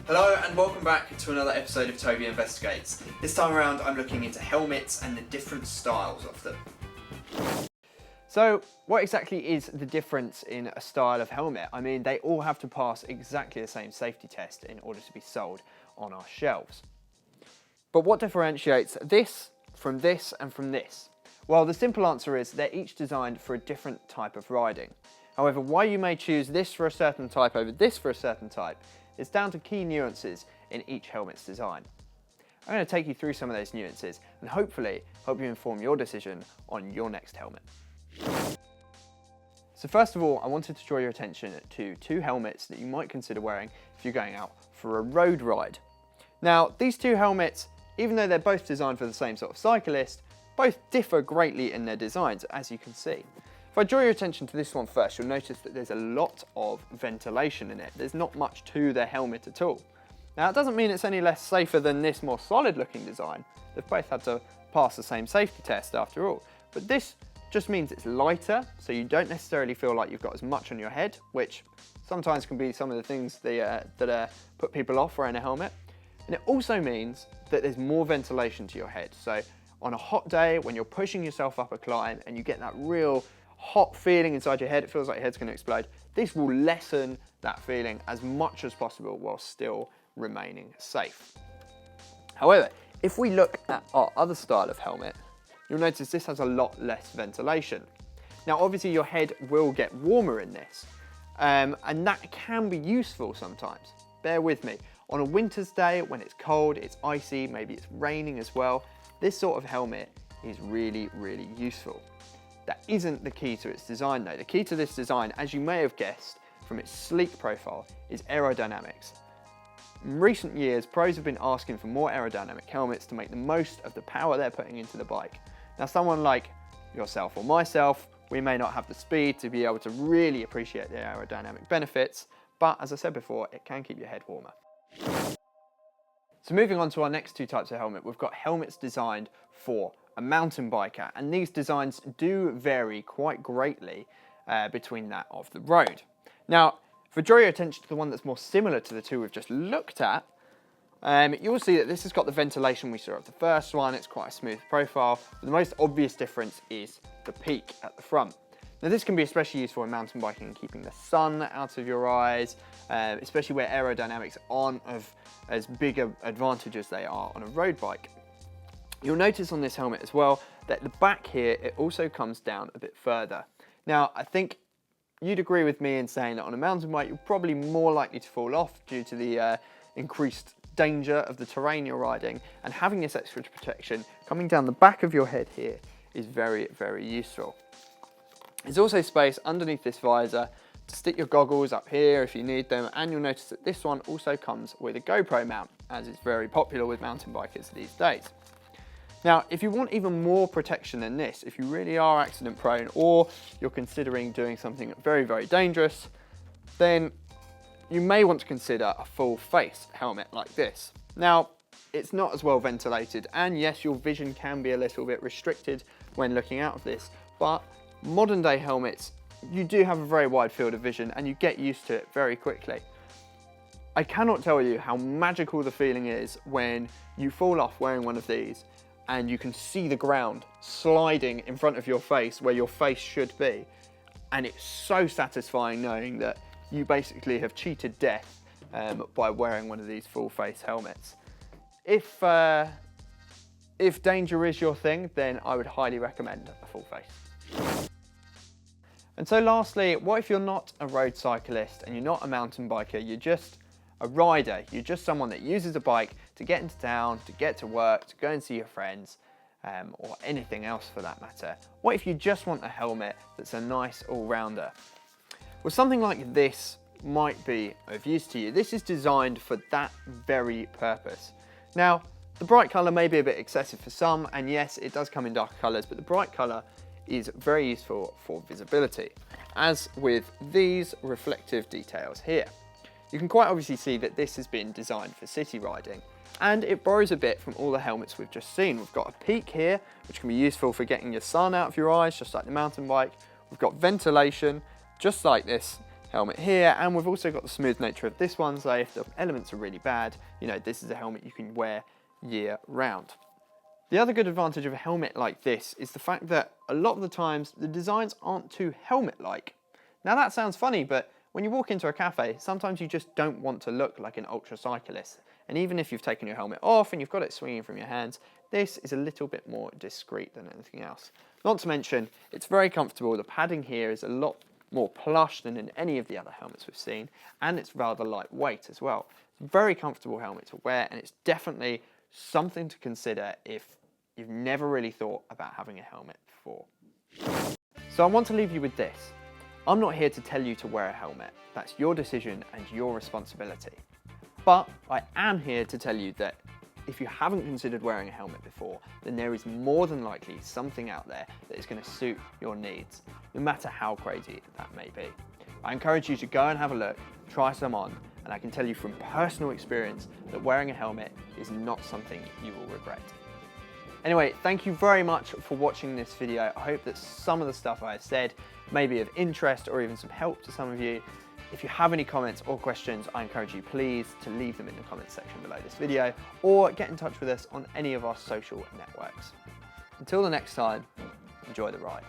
Hello and welcome back to another episode of Toby Investigates. This time around I'm looking into helmets and the different styles of them. So what exactly is the difference in a style of helmet? I mean, they all have to pass exactly the same safety test in order to be sold on our shelves. But what differentiates this from this and from this? Well, the simple answer is they're each designed for a different type of riding. However, why you may choose this for a certain type over this for a certain type is down to key nuances in each helmet's design. I'm going to take you through some of those nuances and hopefully help you inform your decision on your next helmet. So first of all, I wanted to draw your attention to two helmets that you might consider wearing if you're going out for a road ride. Now, these two helmets, even though they're both designed for the same sort of cyclist, both differ greatly in their designs, as you can see. If I draw your attention to this one first, you'll notice that there's a lot of ventilation in it. There's not much to the helmet at all. Now, it doesn't mean it's any less safer than this more solid looking design. They've both had to pass the same safety test after all. But this just means it's lighter, so you don't necessarily feel like you've got as much on your head, which sometimes can be some of the things that put people off wearing a helmet. And it also means that there's more ventilation to your head. So on a hot day, when you're pushing yourself up a climb and you get that real hot feeling inside your head, it feels like your head's going to explode, this will lessen that feeling as much as possible while still remaining safe. However, if we look at our other style of helmet, you'll notice this has a lot less ventilation. Now obviously your head will get warmer in this, and that can be useful sometimes. Bear with me. On a winter's day when it's cold, it's icy, maybe it's raining as well, this sort of helmet is really, really useful. That isn't the key to its design though. The key to this design, as you may have guessed from its sleek profile, is aerodynamics. In recent years, pros have been asking for more aerodynamic helmets to make the most of the power they're putting into the bike. Now someone like yourself or myself, we may not have the speed to be able to really appreciate the aerodynamic benefits, but as I said before, it can keep your head warmer. So moving on to our next two types of helmet, we've got helmets designed for a mountain biker, and these designs do vary quite greatly between that of the road. Now, if I draw your attention to the one that's more similar to the two we've just looked at, you'll see that this has got the ventilation we saw of the first one. It's quite a smooth profile, but the most obvious difference is the peak at the front. Now this can be especially useful in mountain biking and keeping the sun out of your eyes, especially where aerodynamics aren't of as big an advantage as they are on a road bike. You'll notice on this helmet as well that the back here, it also comes down a bit further. Now, I think you'd agree with me in saying that on a mountain bike, you're probably more likely to fall off due to the increased danger of the terrain you're riding, and having this extra protection coming down the back of your head here is very, very useful. There's also space underneath this visor to stick your goggles up here if you need them, and you'll notice that this one also comes with a GoPro mount, as is very popular with mountain bikers these days. Now, if you want even more protection than this, if you really are accident prone or you're considering doing something very, very dangerous, then you may want to consider a full face helmet like this. Now, it's not as well ventilated, and yes, your vision can be a little bit restricted when looking out of this, but modern day helmets, you do have a very wide field of vision and you get used to it very quickly. I cannot tell you how magical the feeling is when you fall off wearing one of these and you can see the ground sliding in front of your face where your face should be. And it's so satisfying knowing that you basically have cheated death by wearing one of these full face helmets. If danger is your thing, then I would highly recommend a full face. And so lastly, what if you're not a road cyclist and you're not a mountain biker, you're just a rider, you're just someone that uses a bike to get into town, to get to work, to go and see your friends, or anything else for that matter. What if you just want a helmet that's a nice all-rounder? Well, something like this might be of use to you. This is designed for that very purpose. Now, the bright colour may be a bit excessive for some, and yes, it does come in darker colours, but the bright colour is very useful for visibility, as with these reflective details here. You can quite obviously see that this has been designed for city riding, and it borrows a bit from all the helmets we've just seen. We've got a peak here, which can be useful for getting your sun out of your eyes, just like the mountain bike. We've got ventilation, just like this helmet here, and we've also got the smooth nature of this one, so if the elements are really bad, you know, this is a helmet you can wear year round. The other good advantage of a helmet like this is the fact that a lot of the times the designs aren't too helmet-like. Now that sounds funny, but when you walk into a cafe, sometimes you just don't want to look like an ultra cyclist. And even if you've taken your helmet off and you've got it swinging from your hands, this is a little bit more discreet than anything else. Not to mention, it's very comfortable. The padding here is a lot more plush than in any of the other helmets we've seen, and it's rather lightweight as well. It's a very comfortable helmet to wear, and it's definitely something to consider if you've never really thought about having a helmet before. So I want to leave you with this. I'm not here to tell you to wear a helmet. That's your decision and your responsibility. But I am here to tell you that if you haven't considered wearing a helmet before, then there is more than likely something out there that is going to suit your needs, no matter how crazy that may be. I encourage you to go and have a look, try some on, and I can tell you from personal experience that wearing a helmet is not something you will regret. Anyway, thank you very much for watching this video. I hope that some of the stuff I have said may be of interest or even some help to some of you. If you have any comments or questions, I encourage you please to leave them in the comments section below this video or get in touch with us on any of our social networks. Until the next time, enjoy the ride.